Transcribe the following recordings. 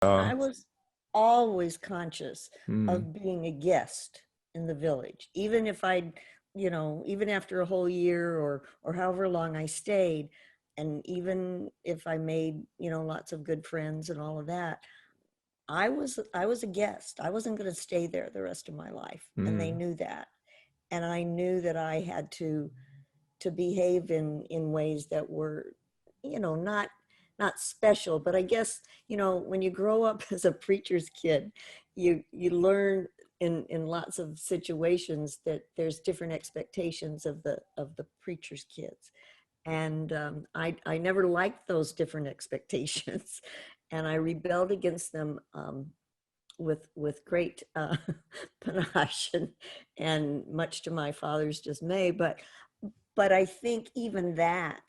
Uh, I was always conscious mm, of being a guest in the village, even if I'd, even after a whole year or however long I stayed, and even if I made, lots of good friends and all of that, I was a guest. I wasn't going to stay there the rest of my life, and they mm, knew that. And I knew that I had to behave in ways that were, not special. But I guess, when you grow up as a preacher's kid, you learn in lots of situations that there's different expectations of the preacher's kids. And I never liked those different expectations, and I rebelled against them, with great panache, and much to my father's dismay. But I think even that,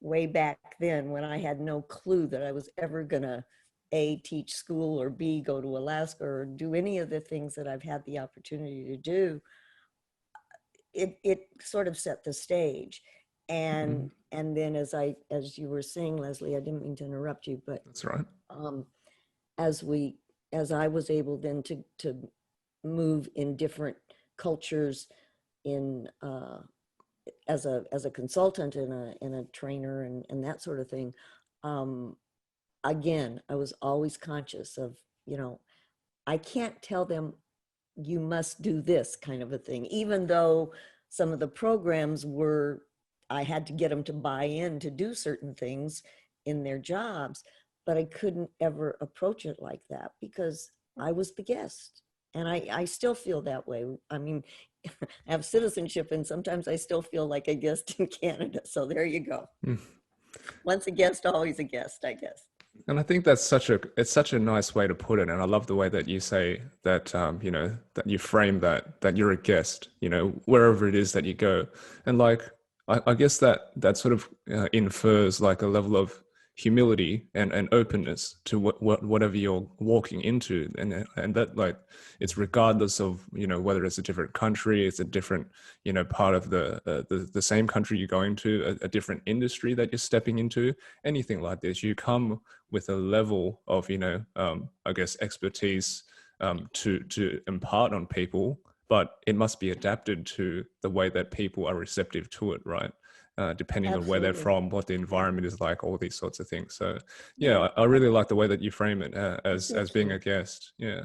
way back then, when I had no clue that I was ever gonna A, teach school, or B, go to Alaska, or do any of the things that I've had the opportunity to do, it sort of set the stage. mm. And then, as you were saying, Leslie, I didn't mean to interrupt you, but That's right. um, as we as I was able then to move in different cultures, in as a consultant and a trainer, and that sort of thing. um Again, I was always conscious of, I can't tell them you must do this kind of a thing, even though some of the programs were, I had to get them to buy in to do certain things in their jobs, but I couldn't ever approach it like that because I was the guest. And I still feel that way. I mean, I have citizenship, and sometimes I still feel like a guest in Canada. So there you go. Mm. Once a guest, always a guest, I guess. And I think that's such a nice way to put it. And I love the way that you say that, that you frame that you're a guest, wherever it is that you go. And like, I guess that sort of infers like a level of humility and openness to whatever you're walking into. And that, like, it's regardless of, whether it's a different country, it's a different, part of the same country you're going to, a different industry that you're stepping into, anything like this. You come with a level of, I guess, expertise to impart on people, but it must be adapted to the way that people are receptive to it, right? Depending on where they're Absolutely. from, what the environment is like, all these sorts of things. So, yeah, Yeah, I really like the way that you frame it I as feel being too. a guest. Yeah.